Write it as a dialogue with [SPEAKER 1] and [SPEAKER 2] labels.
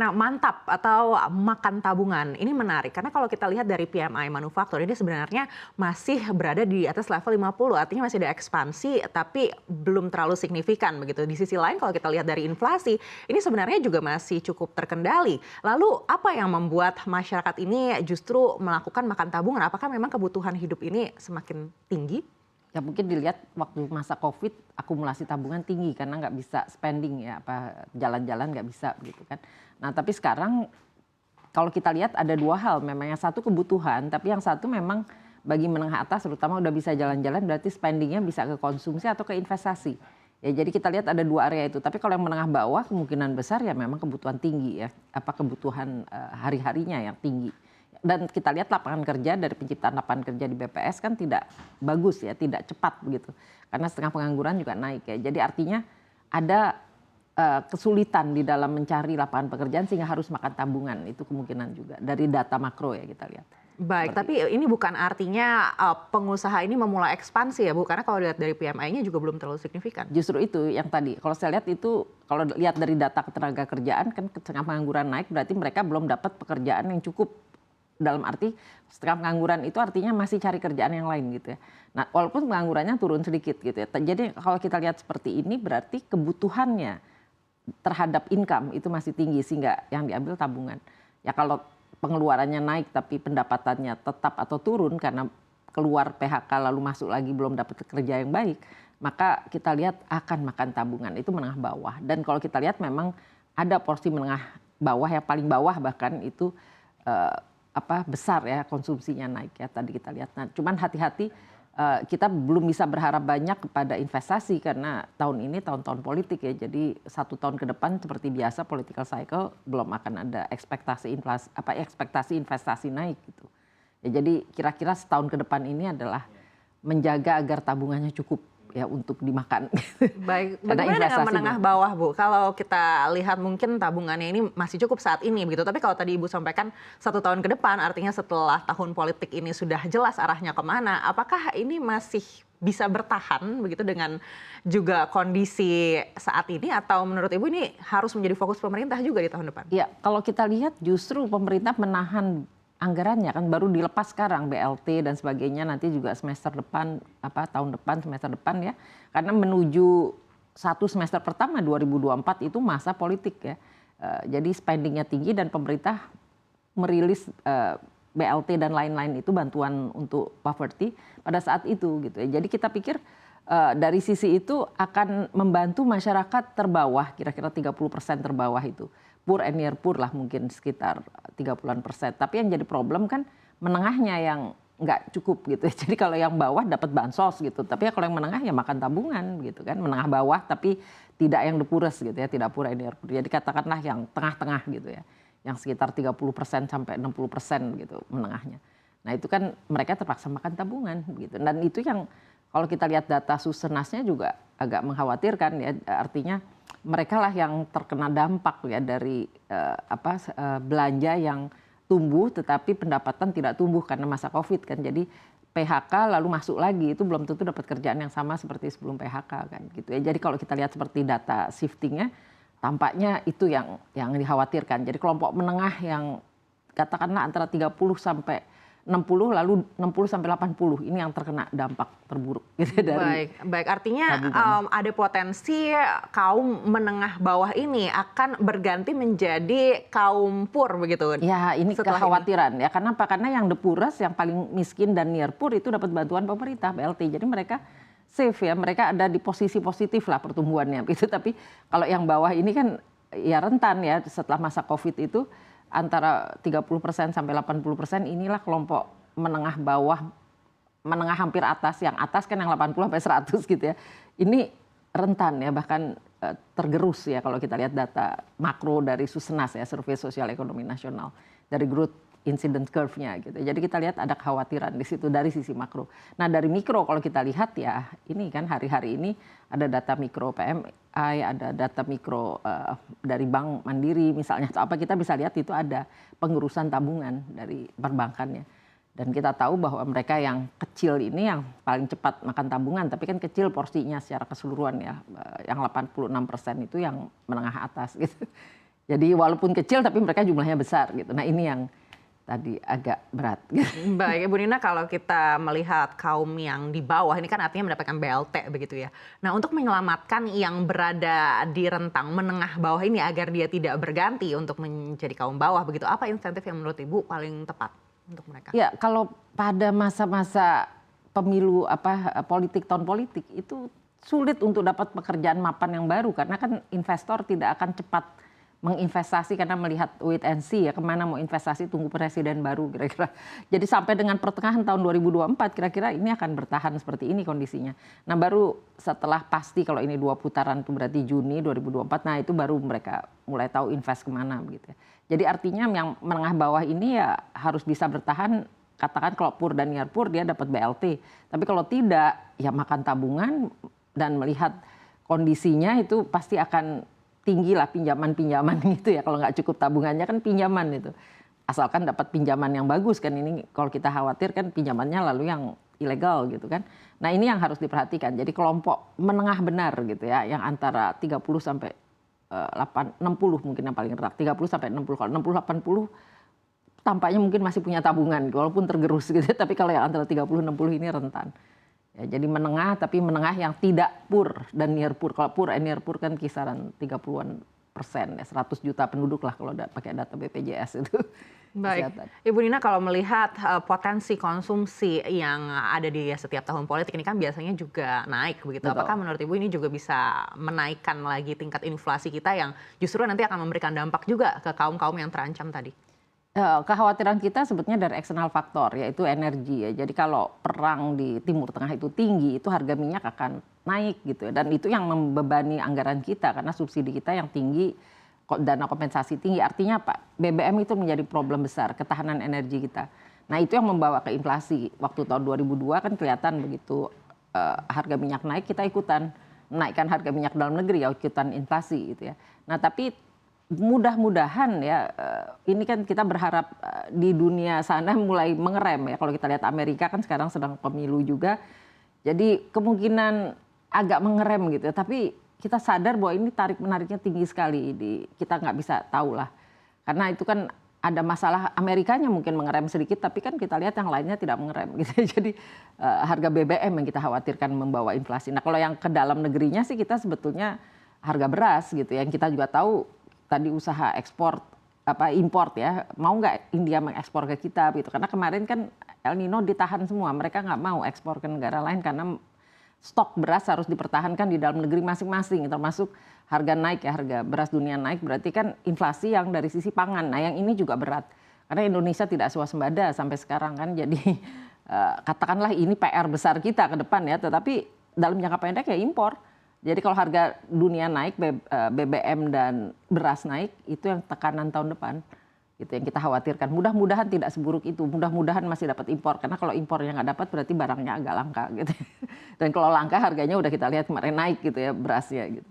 [SPEAKER 1] Nah, mantap atau makan tabungan ini menarik karena kalau kita lihat dari PMI manufaktur ini sebenarnya masih berada di atas level 50, artinya masih ada ekspansi tapi belum terlalu signifikan begitu. Di sisi lain kalau kita lihat dari inflasi ini sebenarnya juga masih cukup terkendali. Lalu apa yang membuat masyarakat ini justru melakukan makan tabungan? Apakah memang kebutuhan hidup ini semakin tinggi?
[SPEAKER 2] Ya mungkin dilihat waktu masa COVID akumulasi tabungan tinggi karena nggak bisa spending ya, apa jalan-jalan nggak bisa gitu kan. Nah tapi sekarang kalau kita lihat ada dua hal, memang yang satu kebutuhan, tapi yang satu memang bagi menengah atas terutama udah bisa jalan-jalan berarti spendingnya bisa ke konsumsi atau ke investasi. Ya jadi kita lihat ada dua area itu, tapi kalau yang menengah bawah kemungkinan besar ya memang kebutuhan tinggi ya, apa kebutuhan hari-harinya yang tinggi. Dan kita lihat lapangan kerja dari penciptaan lapangan kerja di BPS kan tidak bagus ya, tidak cepat begitu. Karena setengah pengangguran juga naik ya. Jadi artinya ada kesulitan di dalam mencari lapangan pekerjaan sehingga harus makan tabungan. Itu kemungkinan juga dari data makro ya kita lihat.
[SPEAKER 1] Baik,
[SPEAKER 2] Seperti
[SPEAKER 1] tapi ini bukan artinya pengusaha ini memulai ekspansi ya Bu, karena kalau lihat dari PMI-nya juga belum terlalu signifikan.
[SPEAKER 2] justru itu yang tadi, kalau saya lihat itu, kalau lihat dari data ketenaga kerjaan kan setengah pengangguran naik berarti mereka belum dapat pekerjaan yang cukup. Dalam arti setengah pengangguran itu artinya masih cari kerjaan yang lain gitu ya. Nah walaupun penganggurannya turun sedikit gitu ya. Jadi kalau kita lihat seperti ini berarti kebutuhannya terhadap income itu masih tinggi sehingga yang diambil tabungan. Ya kalau pengeluarannya naik tapi pendapatannya tetap atau turun karena keluar PHK lalu masuk lagi belum dapat kerja yang baik, maka kita lihat akan makan tabungan itu menengah bawah. Dan kalau kita lihat memang ada porsi menengah bawah yang paling bawah bahkan itu besar ya konsumsinya naik ya tadi kita lihat. Nah, cuman hati-hati kita belum bisa berharap banyak kepada investasi karena tahun ini tahun-tahun politik ya. Jadi 1 tahun ke depan seperti biasa political cycle belum akan ada ekspektasi inflasi ekspektasi investasi naik gitu. Ya, jadi kira-kira setahun ke depan ini adalah menjaga agar tabungannya cukup ya untuk dimakan.
[SPEAKER 1] Baik,
[SPEAKER 2] Karena
[SPEAKER 1] bagaimana dengan
[SPEAKER 2] investasi
[SPEAKER 1] menengah bawah Bu? Kalau kita lihat mungkin tabungannya ini masih cukup saat ini begitu, tapi kalau tadi Ibu sampaikan 1 tahun ke depan, artinya setelah tahun politik ini sudah jelas arahnya kemana, apakah ini masih bisa bertahan begitu dengan juga kondisi saat ini atau menurut Ibu ini harus menjadi fokus pemerintah juga di tahun depan?
[SPEAKER 2] Ya, kalau kita lihat justru pemerintah menahan anggarannya kan baru dilepas sekarang BLT dan sebagainya nanti juga semester depan tahun depan semester depan ya. Karena menuju satu semester pertama 2024 itu masa politik ya. Jadi spendingnya tinggi dan pemerintah merilis BLT dan lain-lain itu bantuan untuk poverty pada saat itu gitu ya. Jadi kita pikir dari sisi itu akan membantu masyarakat terbawah kira-kira 30% terbawah itu. Poor and near poor lah mungkin sekitar 30%. Tapi yang jadi problem kan menengahnya yang nggak cukup gitu. Jadi kalau yang bawah dapat bansos gitu. Tapi ya kalau yang menengah ya makan tabungan gitu kan. Menengah bawah tapi tidak yang the poorest gitu ya. Tidak poor and near poor. Jadi katakanlah yang tengah-tengah gitu ya. Yang sekitar 30% sampai 60% gitu menengahnya. Nah itu kan mereka terpaksa makan tabungan gitu. Dan itu yang kalau kita lihat data Susenasnya juga agak mengkhawatirkan ya. Artinya mereka lah yang terkena dampak ya dari belanja yang tumbuh tetapi pendapatan tidak tumbuh karena masa Covid kan. Jadi PHK lalu masuk lagi itu belum tentu dapat kerjaan yang sama seperti sebelum PHK kan gitu ya. Jadi kalau kita lihat seperti data shiftingnya tampaknya itu yang dikhawatirkan. Jadi kelompok menengah yang katakanlah antara 30 sampai 60 lalu 60 sampai 80 ini yang terkena dampak terburuk gitu dari
[SPEAKER 1] Baik. Artinya
[SPEAKER 2] tabungan.
[SPEAKER 1] ada potensi kaum menengah bawah ini akan berganti menjadi kaum poor begitu.
[SPEAKER 2] Ya ini
[SPEAKER 1] Setelah
[SPEAKER 2] kekhawatiran ya karena apa? Karena yang the poorest yang paling miskin dan near poor itu dapat bantuan pemerintah BLT. Jadi mereka safe ya, mereka ada di posisi positif lah pertumbuhannya gitu. Tapi kalau yang bawah ini kan ya rentan ya setelah masa Covid itu antara 30% sampai 80% inilah kelompok menengah bawah, menengah hampir atas, yang atas kan yang 80 sampai 100 gitu ya. Ini rentan ya bahkan tergerus ya kalau kita lihat data makro dari Susenas ya, Survei Sosial Ekonomi Nasional dari Growth Incidence Curve-nya gitu. Jadi kita lihat ada kekhawatiran di situ dari sisi makro. Nah dari mikro kalau kita lihat ya ini kan hari-hari ini ada data mikro PMI, ada data mikro dari Bank Mandiri misalnya atau apa kita bisa lihat itu ada pengurusan tabungan dari perbankannya. Dan kita tahu bahwa mereka yang kecil ini yang paling cepat makan tabungan, tapi kan kecil porsinya secara keseluruhan ya, yang 86% itu yang menengah atas gitu. Jadi walaupun kecil tapi mereka jumlahnya besar gitu. Nah ini yang tadi agak berat.
[SPEAKER 1] Baik, Ibu Nina, kalau kita melihat kaum yang di bawah, ini kan artinya mendapatkan BLT begitu ya. Nah, untuk menyelamatkan yang berada di rentang menengah bawah ini agar dia tidak berganti untuk menjadi kaum bawah begitu, apa insentif yang menurut Ibu paling tepat untuk mereka?
[SPEAKER 2] Ya, kalau pada masa-masa pemilu politik tahun politik itu sulit untuk dapat pekerjaan mapan yang baru karena kan investor tidak akan cepat menginvestasi karena melihat wait and see ya kemana mau investasi, tunggu presiden baru kira-kira. Jadi sampai dengan pertengahan tahun 2024 kira-kira ini akan bertahan seperti ini kondisinya. Nah baru setelah pasti kalau ini 2 putaran itu berarti Juni 2024, nah itu baru mereka mulai tahu invest kemana begitu ya. Jadi artinya yang menengah bawah ini ya harus bisa bertahan, katakan kalau pur dan nirpur dia dapat BLT. Tapi kalau tidak ya makan tabungan dan melihat kondisinya itu pasti akan tinggi lah pinjaman-pinjaman gitu ya. Kalau nggak cukup tabungannya kan pinjaman itu. Asalkan dapat pinjaman yang bagus kan, ini kalau kita khawatir kan pinjamannya lalu yang ilegal gitu kan. Nah ini yang harus diperhatikan. Jadi kelompok menengah benar gitu ya, yang antara 30 sampai 60 mungkin yang paling rendah. 30 sampai 60, kalau 60 80 tampaknya mungkin masih punya tabungan walaupun tergerus gitu. Tapi kalau yang antara 30 60 ini rentan. Ya, jadi menengah, tapi menengah yang tidak pur dan near pur. Kalau pur and near pur kan kisaran 30-an persen, ya, 100 juta penduduk lah kalau pakai data BPJS itu.
[SPEAKER 1] Baik,
[SPEAKER 2] Kesehatan.
[SPEAKER 1] Ibu Nina, kalau melihat potensi konsumsi yang ada di setiap tahun politik ini kan biasanya juga naik begitu.
[SPEAKER 2] Betul.
[SPEAKER 1] Apakah menurut Ibu ini juga bisa menaikkan lagi tingkat inflasi kita yang justru nanti akan memberikan dampak juga ke kaum-kaum yang terancam tadi?
[SPEAKER 2] Kekhawatiran kita sebetulnya dari eksternal faktor yaitu energi ya. Jadi kalau perang di Timur Tengah itu tinggi, itu harga minyak akan naik gitu ya. Dan itu yang membebani anggaran kita karena subsidi kita yang tinggi, dana kompensasi tinggi. Artinya apa? BBM itu menjadi problem besar, ketahanan energi kita. Nah itu yang membawa ke inflasi. Waktu tahun 2002 kan kelihatan begitu harga minyak naik, kita ikutan menaikkan harga minyak dalam negeri ya, ikutan inflasi gitu ya. Nah tapi mudah-mudahan ya, ini kan kita berharap di dunia sana mulai mengerem ya. Kalau kita lihat Amerika kan sekarang sedang pemilu juga. Jadi kemungkinan agak mengerem gitu ya. Tapi kita sadar bahwa ini tarik-menariknya tinggi sekali. Kita nggak bisa tahu lah. Karena itu kan ada masalah Amerikanya mungkin mengerem sedikit. Tapi kan kita lihat yang lainnya tidak mengerem gitu. Jadi harga BBM yang kita khawatirkan membawa inflasi. Nah kalau yang ke dalam negerinya sih kita sebetulnya harga beras gitu. Yang kita juga tahu tadi usaha ekspor import ya, mau nggak India mengekspor ke kita gitu, karena kemarin kan El Nino ditahan semua, mereka nggak mau ekspor ke negara lain karena stok beras harus dipertahankan di dalam negeri masing-masing, termasuk harga naik ya, harga beras dunia naik berarti kan inflasi yang dari sisi pangan. Nah yang ini juga berat karena Indonesia tidak swasembada sampai sekarang kan, jadi katakanlah ini PR besar kita ke depan ya, tetapi dalam jangka pendek ya impor. Jadi kalau harga dunia naik, BBM dan beras naik, itu yang tekanan tahun depan. Itu yang kita khawatirkan. Mudah-mudahan tidak seburuk itu. Mudah-mudahan masih dapat impor. Karena kalau impornya nggak dapat berarti barangnya agak langka gitu. Dan kalau langka harganya udah kita lihat kemarin naik gitu ya berasnya gitu.